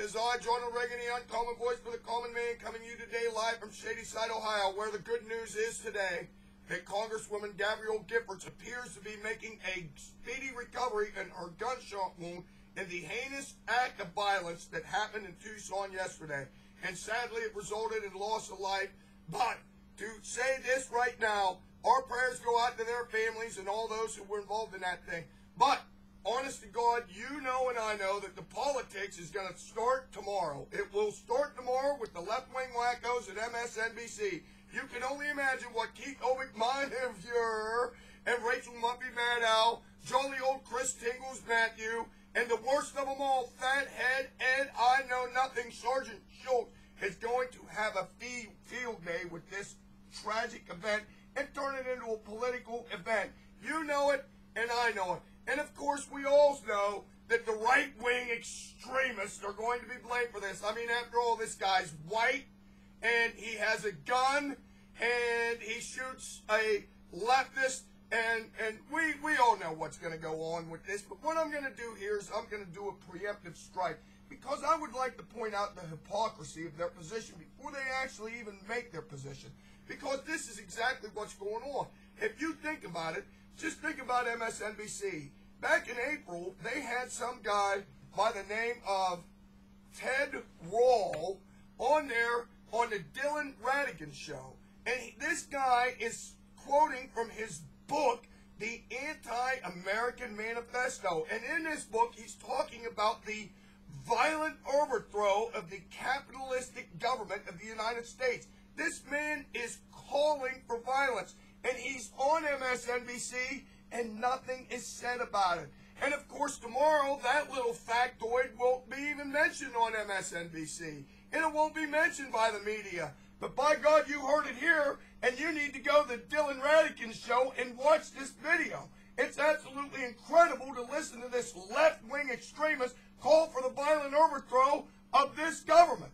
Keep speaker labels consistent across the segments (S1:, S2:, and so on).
S1: is I, John O'Regan, the uncommon voice for the common man, coming to you today live from Shadyside, Ohio, where the good news is today that Congresswoman Gabrielle Giffords appears to be making a speedy recovery in her gunshot wound in the heinous act of violence that happened in Tucson yesterday. And sadly, it resulted in loss of life. But to say this right now, our prayers go out to their families and all those who were involved in that thing. But honest to God, you know and I know that the politics is going to start tomorrow. It will start tomorrow with the left-wing wackos at MSNBC. You can only imagine what Keith Ovick, Montefiore, and Rachel Muffy Maddow, jolly old Chris Tingles Matthew, and the worst of them all, fathead Ed I Know Nothing, Sergeant Schultz, is going to have a field day with this tragic event and turn it into a political event. You know it, and I know it. And of course, we all know that the right-wing extremists are going to be blamed for this. I mean, after all, this guy's white, and he has a gun, and he shoots a leftist, and we all know what's going to go on with this. But what I'm going to do here is I'm going to do a preemptive strike, because I would like to point out the hypocrisy of their position before they actually even make their position. Because this is exactly what's going on. If you think about it, just think about MSNBC. Back in April, they had some guy by the name of Ted Rall on there on the Dylan Ratigan show. And this guy is quoting from his book, The Anti-American Manifesto. And in this book, he's talking about the violent overthrow of the capitalistic government of the United States. This man is calling for violence. And he's on MSNBC, and nothing is said about it. And of course, tomorrow, that little factoid won't be even mentioned on MSNBC. And it won't be mentioned by the media. But by God, you heard it here, and you need to go to the Dylan Ratigan show and watch this video. It's absolutely incredible to listen to this left-wing extremist call for the violent overthrow of this government.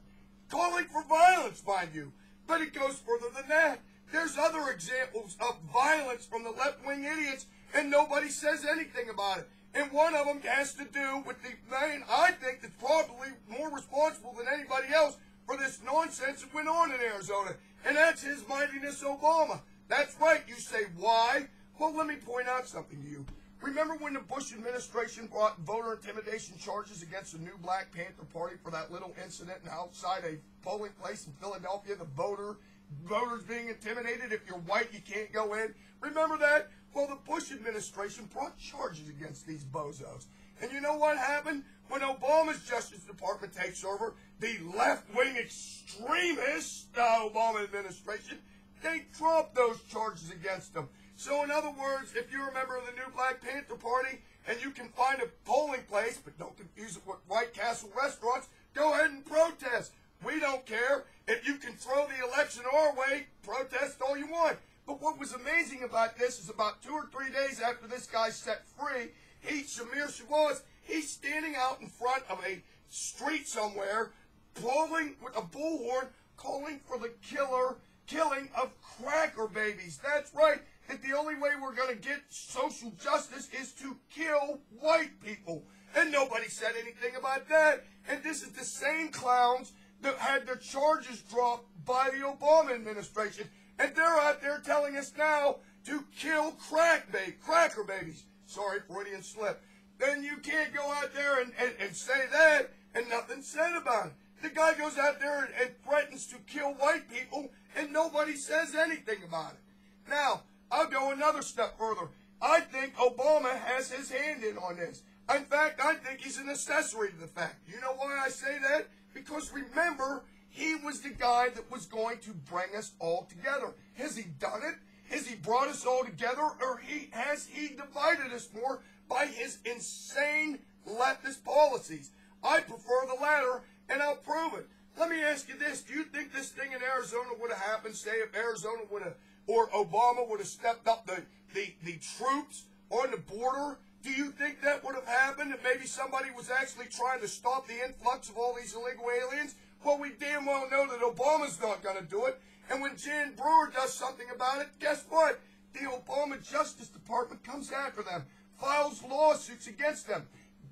S1: Calling for violence, mind you. But it goes further than that. There's other examples of violence from the left-wing idiots, and nobody says anything about it. And one of them has to do with the man I think that's probably more responsible than anybody else for this nonsense that went on in Arizona. And that's His Mightiness Obama. That's right. You say, why? Well, let me point out something to you. Remember when the Bush administration brought voter intimidation charges against the new Black Panther Party for that little incident outside a polling place in Philadelphia, the voters being intimidated? If you're white, you can't go in. Remember that? Well, the Bush administration brought charges against these bozos. And you know what happened? When Obama's Justice Department takes over, the left-wing extremists, the Obama administration, they dropped those charges against them. So in other words, if you're a member of the new Black Panther Party and you can find a polling place, but don't confuse it with White Castle restaurants, go ahead and protest. We don't care. If you can throw the election our way, protest all you want. But what was amazing about this is about 2 or 3 days after this guy's set free, Shamir Shabazz, he's standing out in front of a street somewhere, blowing with a bullhorn, calling for the killing of cracker babies. That's right. That the only way we're going to get social justice is to kill white people. And nobody said anything about that. And this is the same clowns that had their charges dropped by the Obama administration. And they're out there telling us now to kill cracker babies. Sorry, Freudian slip. Then you can't go out there and say that and nothing said about it. The guy goes out there and threatens to kill white people and nobody says anything about it. Now, I'll go another step further. I think Obama has his hand in on this. In fact, I think he's an accessory to the fact. You know why I say that? Because remember, he was the guy that was going to bring us all together. Has he done it? Has he brought us all together? Or has he divided us more by his insane leftist policies? I prefer the latter, and I'll prove it. Let me ask you this. Do you think this thing in Arizona would have happened, say, if Arizona would have, or Obama would have stepped up the troops on the border? Do you think that would have happened if maybe somebody was actually trying to stop the influx of all these illegal aliens? Well, we damn well know that Obama's not going to do it. And when Jan Brewer does something about it, guess what? The Obama Justice Department comes after them, files lawsuits against them.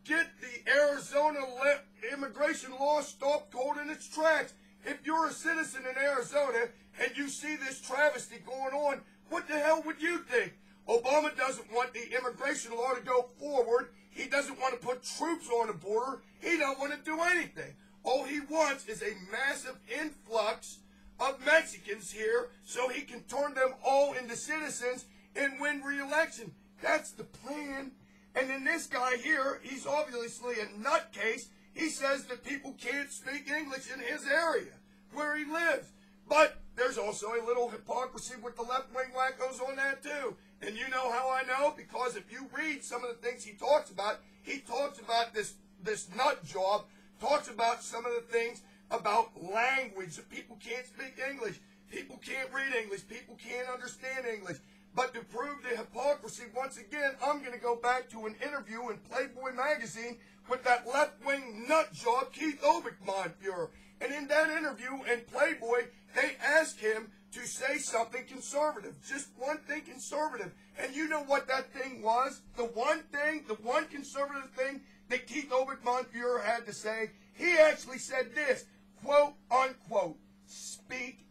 S1: Get the Arizona immigration immigration law stopped cold in its tracks. If you're a citizen in Arizona and you see this travesty going on, what the hell would you think? Obama doesn't want the immigration law to go forward. He doesn't want to put troops on the border. He don't want to do anything. All he wants is a massive influx of Mexicans here so he can turn them all into citizens and win re-election. That's the plan. And then this guy here, he's obviously a nutcase. He says that people can't speak English in his area where he lives. But there's also a little hypocrisy with the left-wing wackos on that too. And you know how I know? Because if you read some of the things he talks about this nut job, talks about some of the things about language, that people can't speak English, people can't read English, people can't understand English. But to prove the hypocrisy, once again, I'm going to go back to an interview in Playboy magazine with that left-wing nut job, Keith Obik-Monführer. And in that interview in Playboy, they asked him to say something conservative, just one thing conservative. And you know what that thing was? The one conservative thing that Keith Obik-Monführer had to say? He actually said this, quote, unquote, speak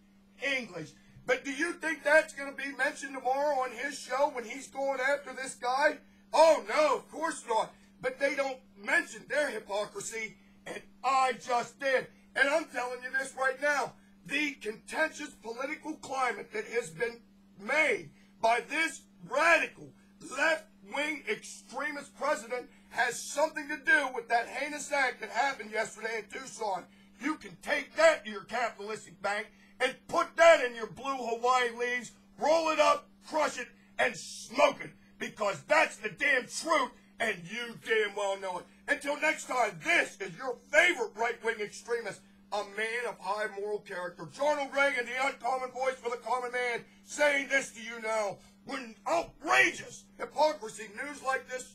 S1: English. But do you think that's going to be mentioned tomorrow on his show when he's going after this guy? Oh, no, of course not. But they don't mention their hypocrisy, and I just did. And I'm telling you this right now. The contentious political climate that has been made by this radical left-wing extremist president has something to do with that heinous act that happened yesterday in Tucson. You can take that to your capitalistic bank and put that in your blue Hawaii leaves, roll it up, crush it, and smoke it. Because that's the damn truth, and you damn well know it. Until next time, this is your favorite right-wing extremist, a man of high moral character, Ronald Reagan, the uncommon voice for the common man, saying this to you now. When outrageous hypocrisy news like this